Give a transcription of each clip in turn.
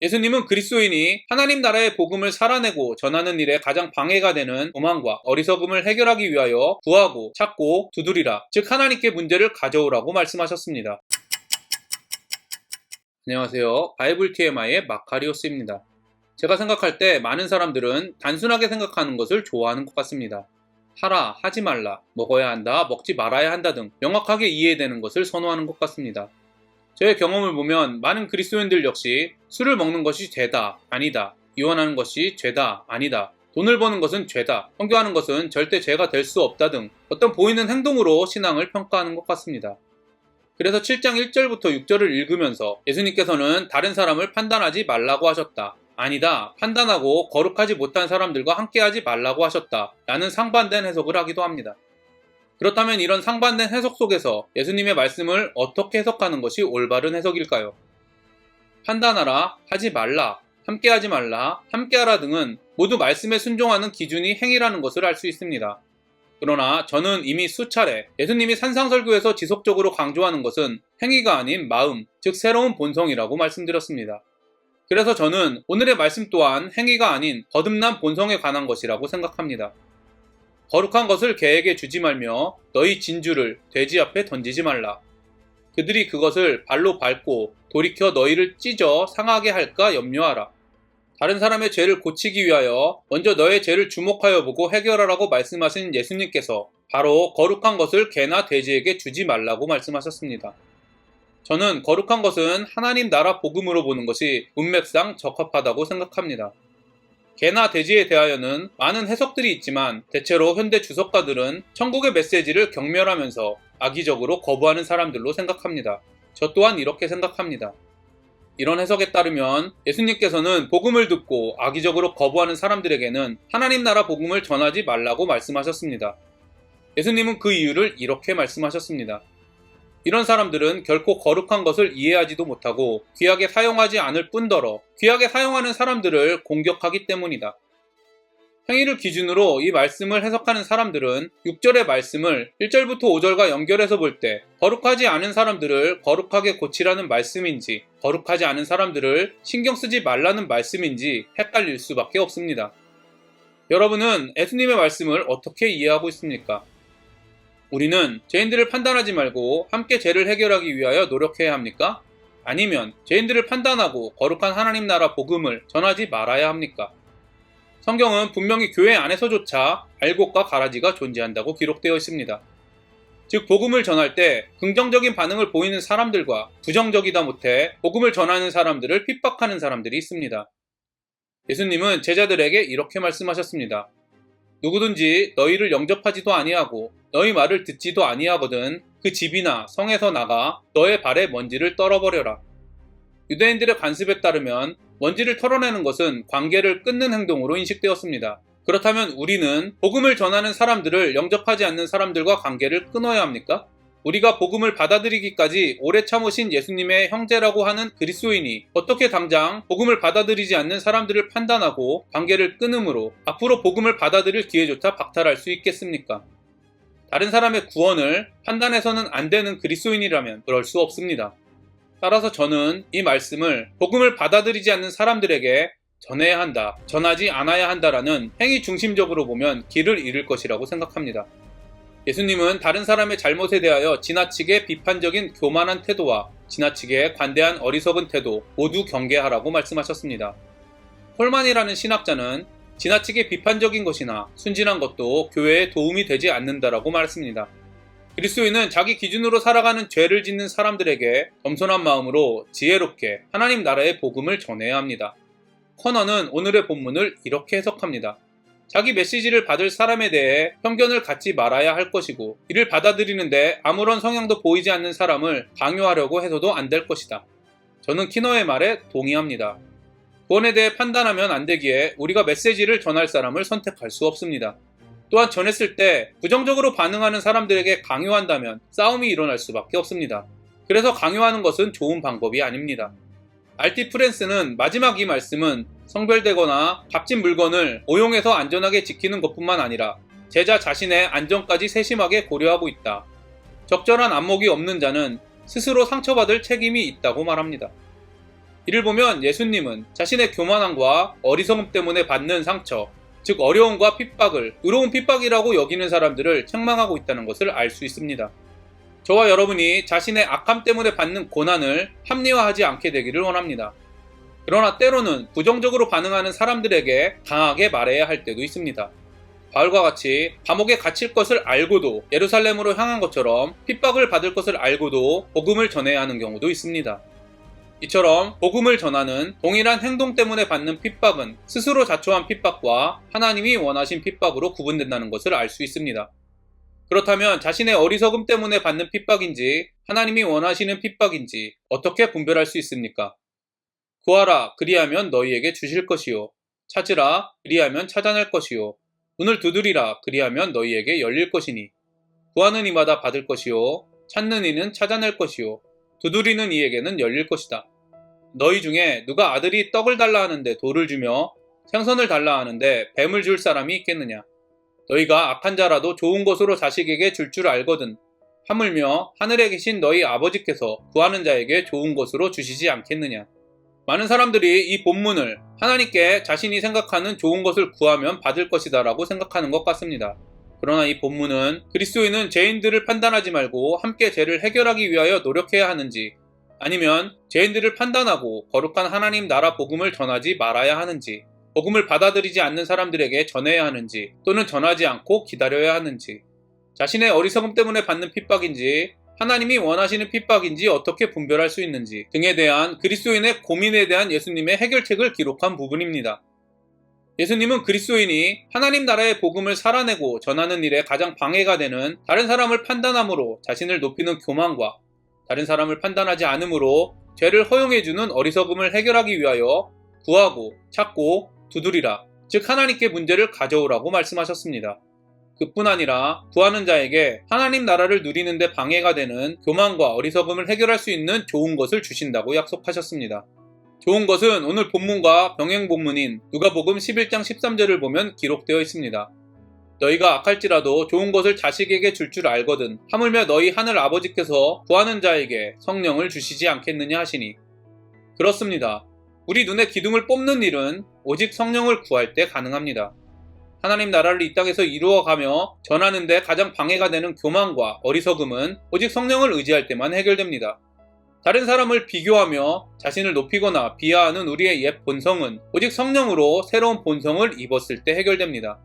예수님은 그리스도인이 하나님 나라의 복음을 살아내고 전하는 일에 가장 방해가 되는 오만과 어리석음을 해결하기 위하여 구하고 찾고 두드리라, 즉 하나님께 문제를 가져오라고 말씀하셨습니다. 안녕하세요. 바이블 TMI의 마카리오스입니다. 제가 생각할 때 많은 사람들은 단순하게 생각하는 것을 좋아하는 것 같습니다. 하라, 하지 말라, 먹어야 한다, 먹지 말아야 한다 등 명확하게 이해되는 것을 선호하는 것 같습니다. 저의 경험을 보면 많은 그리스도인들 역시 술을 먹는 것이 죄다, 아니다, 이혼하는 것이 죄다, 아니다, 돈을 버는 것은 죄다, 선교하는 것은 절대 죄가 될 수 없다 등 어떤 보이는 행동으로 신앙을 평가하는 것 같습니다. 그래서 7장 1절부터 6절을 읽으면서 예수님께서는 다른 사람을 판단하지 말라고 하셨다, 아니다, 판단하고 거룩하지 못한 사람들과 함께하지 말라고 하셨다 라는 상반된 해석을 하기도 합니다. 그렇다면 이런 상반된 해석 속에서 예수님의 말씀을 어떻게 해석하는 것이 올바른 해석일까요? 판단하라, 하지 말라, 함께하지 말라, 함께하라 등은 모두 말씀에 순종하는 기준이 행위라는 것을 알 수 있습니다. 그러나 저는 이미 수차례 예수님이 산상설교에서 지속적으로 강조하는 것은 행위가 아닌 마음, 즉 새로운 본성이라고 말씀드렸습니다. 그래서 저는 오늘의 말씀 또한 행위가 아닌 거듭난 본성에 관한 것이라고 생각합니다. 거룩한 것을 개에게 주지 말며 너희 진주를 돼지 앞에 던지지 말라. 그들이 그것을 발로 밟고 돌이켜 너희를 찢어 상하게 할까 염려하라. 다른 사람의 죄를 고치기 위하여 먼저 너의 죄를 주목하여 보고 해결하라고 말씀하신 예수님께서 바로 거룩한 것을 개나 돼지에게 주지 말라고 말씀하셨습니다. 저는 거룩한 것은 하나님 나라 복음으로 보는 것이 문맥상 적합하다고 생각합니다. 개나 돼지에 대하여는 많은 해석들이 있지만 대체로 현대 주석가들은 천국의 메시지를 경멸하면서 악의적으로 거부하는 사람들로 생각합니다. 저 또한 이렇게 생각합니다. 이런 해석에 따르면 예수님께서는 복음을 듣고 악의적으로 거부하는 사람들에게는 하나님 나라 복음을 전하지 말라고 말씀하셨습니다. 예수님은 그 이유를 이렇게 말씀하셨습니다. 이런 사람들은 결코 거룩한 것을 이해하지도 못하고 귀하게 사용하지 않을 뿐더러 귀하게 사용하는 사람들을 공격하기 때문이다. 행위를 기준으로 이 말씀을 해석하는 사람들은 6절의 말씀을 1절부터 5절과 연결해서 볼 때 거룩하지 않은 사람들을 거룩하게 고치라는 말씀인지 거룩하지 않은 사람들을 신경 쓰지 말라는 말씀인지 헷갈릴 수밖에 없습니다. 여러분은 예수님의 말씀을 어떻게 이해하고 있습니까? 우리는 죄인들을 판단하지 말고 함께 죄를 해결하기 위하여 노력해야 합니까? 아니면 죄인들을 판단하고 거룩한 하나님 나라 복음을 전하지 말아야 합니까? 성경은 분명히 교회 안에서조차 알곡과 가라지가 존재한다고 기록되어 있습니다. 즉 복음을 전할 때 긍정적인 반응을 보이는 사람들과 부정적이다 못해 복음을 전하는 사람들을 핍박하는 사람들이 있습니다. 예수님은 제자들에게 이렇게 말씀하셨습니다. 누구든지 너희를 영접하지도 아니하고 너희 말을 듣지도 아니하거든 그 집이나 성에서 나가 너의 발에 먼지를 떨어버려라. 유대인들의 관습에 따르면 먼지를 털어내는 것은 관계를 끊는 행동으로 인식되었습니다. 그렇다면 우리는 복음을 전하는 사람들을 영접하지 않는 사람들과 관계를 끊어야 합니까? 우리가 복음을 받아들이기까지 오래 참으신 예수님의 형제라고 하는 그리스도인이 어떻게 당장 복음을 받아들이지 않는 사람들을 판단하고 관계를 끊음으로 앞으로 복음을 받아들일 기회조차 박탈할 수 있겠습니까? 다른 사람의 구원을 판단해서는 안 되는 그리스도인이라면 그럴 수 없습니다. 따라서 저는 이 말씀을 복음을 받아들이지 않는 사람들에게 전해야 한다, 전하지 않아야 한다라는 행위 중심적으로 보면 길을 잃을 것이라고 생각합니다. 예수님은 다른 사람의 잘못에 대하여 지나치게 비판적인 교만한 태도와 지나치게 관대한 어리석은 태도 모두 경계하라고 말씀하셨습니다. 홀만이라는 신학자는 지나치게 비판적인 것이나 순진한 것도 교회에 도움이 되지 않는다라고 말했습니다. 그리스도인은 자기 기준으로 살아가는 죄를 짓는 사람들에게 겸손한 마음으로 지혜롭게 하나님 나라의 복음을 전해야 합니다. 커너는 오늘의 본문을 이렇게 해석합니다. 자기 메시지를 받을 사람에 대해 편견을 갖지 말아야 할 것이고 이를 받아들이는데 아무런 성향도 보이지 않는 사람을 강요하려고 해서도 안 될 것이다. 저는 키너의 말에 동의합니다. 구원에 대해 판단하면 안 되기에 우리가 메시지를 전할 사람을 선택할 수 없습니다. 또한 전했을 때 부정적으로 반응하는 사람들에게 강요한다면 싸움이 일어날 수밖에 없습니다. 그래서 강요하는 것은 좋은 방법이 아닙니다. R.T. 프랜스는 마지막 이 말씀은 성별되거나 값진 물건을 오용해서 안전하게 지키는 것뿐만 아니라 제자 자신의 안전까지 세심하게 고려하고 있다. 적절한 안목이 없는 자는 스스로 상처받을 책임이 있다고 말합니다. 이를 보면 예수님은 자신의 교만함과 어리석음 때문에 받는 상처, 즉 어려움과 핍박을 의로운 핍박이라고 여기는 사람들을 책망하고 있다는 것을 알 수 있습니다. 저와 여러분이 자신의 악함 때문에 받는 고난을 합리화하지 않게 되기를 원합니다. 그러나 때로는 부정적으로 반응하는 사람들에게 강하게 말해야 할 때도 있습니다. 바울과 같이 감옥에 갇힐 것을 알고도 예루살렘으로 향한 것처럼 핍박을 받을 것을 알고도 복음을 전해야 하는 경우도 있습니다. 이처럼 복음을 전하는 동일한 행동 때문에 받는 핍박은 스스로 자초한 핍박과 하나님이 원하신 핍박으로 구분된다는 것을 알 수 있습니다. 그렇다면 자신의 어리석음 때문에 받는 핍박인지 하나님이 원하시는 핍박인지 어떻게 분별할 수 있습니까? 구하라, 그리하면 너희에게 주실 것이요. 찾으라, 그리하면 찾아낼 것이요. 문을 두드리라, 그리하면 너희에게 열릴 것이니. 구하는 이마다 받을 것이요. 찾는 이는 찾아낼 것이요. 두드리는 이에게는 열릴 것이다. 너희 중에 누가 아들이 떡을 달라 하는데 돌을 주며 생선을 달라 하는데 뱀을 줄 사람이 있겠느냐? 너희가 악한 자라도 좋은 것으로 자식에게 줄 줄 알거든. 하물며 하늘에 계신 너희 아버지께서 구하는 자에게 좋은 것으로 주시지 않겠느냐? 많은 사람들이 이 본문을 하나님께 자신이 생각하는 좋은 것을 구하면 받을 것이다 라고 생각하는 것 같습니다. 그러나 이 본문은 그리스도인은 죄인들을 판단하지 말고 함께 죄를 해결하기 위하여 노력해야 하는지, 아니면 죄인들을 판단하고 거룩한 하나님 나라 복음을 전하지 말아야 하는지, 복음을 받아들이지 않는 사람들에게 전해야 하는지, 또는 전하지 않고 기다려야 하는지, 자신의 어리석음 때문에 받는 핍박인지 하나님이 원하시는 핍박인지 어떻게 분별할 수 있는지 등에 대한 그리스도인의 고민에 대한 예수님의 해결책을 기록한 부분입니다. 예수님은 그리스도인이 하나님 나라의 복음을 살아내고 전하는 일에 가장 방해가 되는 다른 사람을 판단함으로 자신을 높이는 교만과 다른 사람을 판단하지 않음으로 죄를 허용해주는 어리석음을 해결하기 위하여 구하고 찾고 두드리라, 즉 하나님께 문제를 가져오라고 말씀하셨습니다. 그뿐 아니라 구하는 자에게 하나님 나라를 누리는 데 방해가 되는 교만과 어리석음을 해결할 수 있는 좋은 것을 주신다고 약속하셨습니다. 좋은 것은 오늘 본문과 병행 본문인 누가복음 11장 13절을 보면 기록되어 있습니다. 너희가 악할지라도 좋은 것을 자식에게 줄 줄 알거든 하물며 너희 하늘 아버지께서 구하는 자에게 성령을 주시지 않겠느냐 하시니. 그렇습니다. 우리 눈에 기둥을 뽑는 일은 오직 성령을 구할 때 가능합니다. 하나님 나라를 이 땅에서 이루어가며 전하는 데 가장 방해가 되는 교만과 어리석음은 오직 성령을 의지할 때만 해결됩니다. 다른 사람을 비교하며 자신을 높이거나 비하하는 우리의 옛 본성은 오직 성령으로 새로운 본성을 입었을 때 해결됩니다.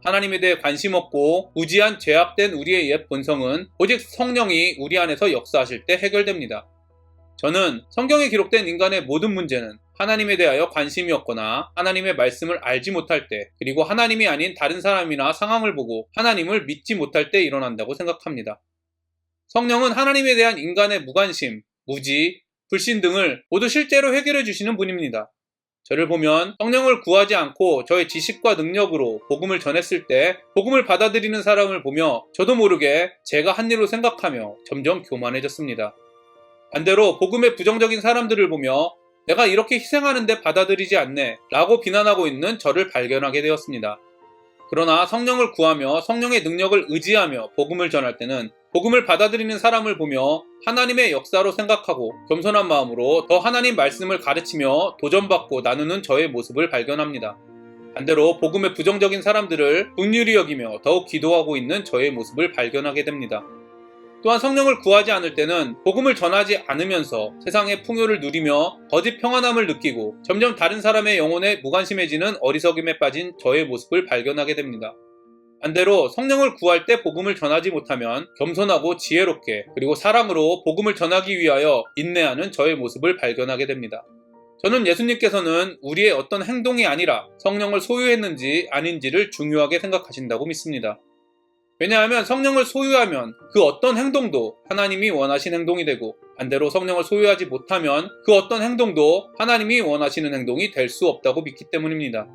하나님에 대해 관심 없고 무지한 죄악된 우리의 옛 본성은 오직 성령이 우리 안에서 역사하실 때 해결됩니다. 저는 성경에 기록된 인간의 모든 문제는 하나님에 대하여 관심이 없거나 하나님의 말씀을 알지 못할 때, 그리고 하나님이 아닌 다른 사람이나 상황을 보고 하나님을 믿지 못할 때 일어난다고 생각합니다. 성령은 하나님에 대한 인간의 무관심, 무지, 불신 등을 모두 실제로 해결해 주시는 분입니다. 저를 보면 성령을 구하지 않고 저의 지식과 능력으로 복음을 전했을 때 복음을 받아들이는 사람을 보며 저도 모르게 제가 한 일로 생각하며 점점 교만해졌습니다. 반대로 복음에 부정적인 사람들을 보며 내가 이렇게 희생하는데 받아들이지 않네 라고 비난하고 있는 저를 발견하게 되었습니다. 그러나 성령을 구하며 성령의 능력을 의지하며 복음을 전할 때는 복음을 받아들이는 사람을 보며 하나님의 역사로 생각하고 겸손한 마음으로 더 하나님 말씀을 가르치며 도전받고 나누는 저의 모습을 발견합니다. 반대로 복음에 부정적인 사람들을 긍휼히 여기며 더욱 기도하고 있는 저의 모습을 발견하게 됩니다. 또한 성령을 구하지 않을 때는 복음을 전하지 않으면서 세상의 풍요를 누리며 거짓 평안함을 느끼고 점점 다른 사람의 영혼에 무관심해지는 어리석음에 빠진 저의 모습을 발견하게 됩니다. 반대로 성령을 구할 때 복음을 전하지 못하면 겸손하고 지혜롭게 그리고 사랑으로 복음을 전하기 위하여 인내하는 저의 모습을 발견하게 됩니다. 저는 예수님께서는 우리의 어떤 행동이 아니라 성령을 소유했는지 아닌지를 중요하게 생각하신다고 믿습니다. 왜냐하면 성령을 소유하면 그 어떤 행동도 하나님이 원하신 행동이 되고 반대로 성령을 소유하지 못하면 그 어떤 행동도 하나님이 원하시는 행동이 될 수 없다고 믿기 때문입니다.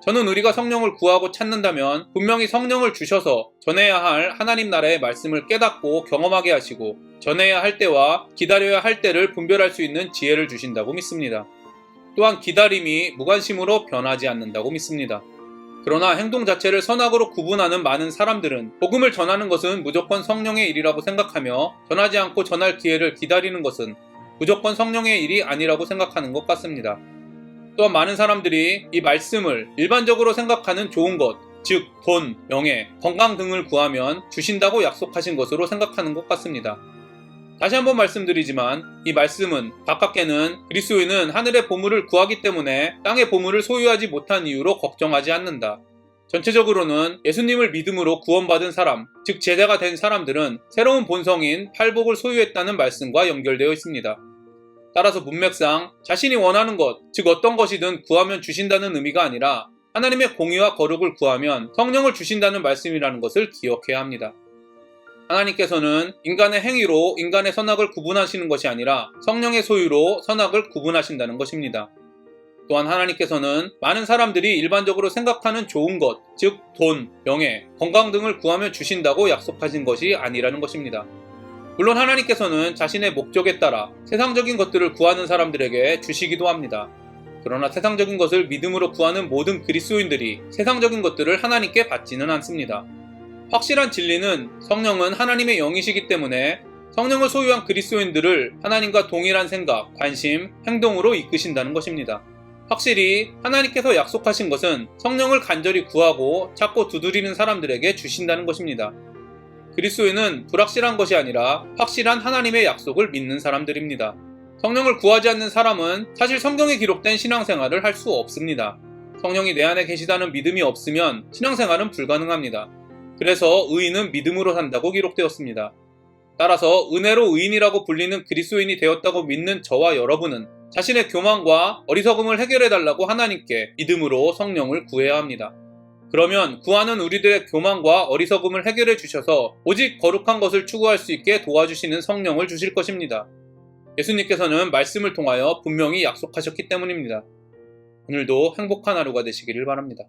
저는 우리가 성령을 구하고 찾는다면 분명히 성령을 주셔서 전해야 할 하나님 나라의 말씀을 깨닫고 경험하게 하시고 전해야 할 때와 기다려야 할 때를 분별할 수 있는 지혜를 주신다고 믿습니다. 또한 기다림이 무관심으로 변하지 않는다고 믿습니다. 그러나 행동 자체를 선악으로 구분하는 많은 사람들은 복음을 전하는 것은 무조건 성령의 일이라고 생각하며 전하지 않고 전할 기회를 기다리는 것은 무조건 성령의 일이 아니라고 생각하는 것 같습니다. 또한 많은 사람들이 이 말씀을 일반적으로 생각하는 좋은 것, 즉 돈, 명예, 건강 등을 구하면 주신다고 약속하신 것으로 생각하는 것 같습니다. 다시 한번 말씀드리지만 이 말씀은 가깝게는 그리스도인은 하늘의 보물을 구하기 때문에 땅의 보물을 소유하지 못한 이유로 걱정하지 않는다. 전체적으로는 예수님을 믿음으로 구원받은 사람, 즉 제자가 된 사람들은 새로운 본성인 팔복을 소유했다는 말씀과 연결되어 있습니다. 따라서 문맥상 자신이 원하는 것, 즉 어떤 것이든 구하면 주신다는 의미가 아니라 하나님의 공의와 거룩을 구하면 성령을 주신다는 말씀이라는 것을 기억해야 합니다. 하나님께서는 인간의 행위로 인간의 선악을 구분하시는 것이 아니라 성령의 소유로 선악을 구분하신다는 것입니다. 또한 하나님께서는 많은 사람들이 일반적으로 생각하는 좋은 것, 즉 돈, 명예, 건강 등을 구하면 주신다고 약속하신 것이 아니라는 것입니다. 물론 하나님께서는 자신의 목적에 따라 세상적인 것들을 구하는 사람들에게 주시기도 합니다. 그러나 세상적인 것을 믿음으로 구하는 모든 그리스도인들이 세상적인 것들을 하나님께 받지는 않습니다. 확실한 진리는 성령은 하나님의 영이시기 때문에 성령을 소유한 그리스도인들을 하나님과 동일한 생각, 관심, 행동으로 이끄신다는 것입니다. 확실히 하나님께서 약속하신 것은 성령을 간절히 구하고 찾고 두드리는 사람들에게 주신다는 것입니다. 그리스도인은 불확실한 것이 아니라 확실한 하나님의 약속을 믿는 사람들입니다. 성령을 구하지 않는 사람은 사실 성경에 기록된 신앙생활을 할 수 없습니다. 성령이 내 안에 계시다는 믿음이 없으면 신앙생활은 불가능합니다. 그래서 의인은 믿음으로 산다고 기록되었습니다. 따라서 은혜로 의인이라고 불리는 그리스도인이 되었다고 믿는 저와 여러분은 자신의 교만과 어리석음을 해결해달라고 하나님께 믿음으로 성령을 구해야 합니다. 그러면 구하는 우리들의 교만과 어리석음을 해결해 주셔서 오직 거룩한 것을 추구할 수 있게 도와주시는 성령을 주실 것입니다. 예수님께서는 말씀을 통하여 분명히 약속하셨기 때문입니다. 오늘도 행복한 하루가 되시기를 바랍니다.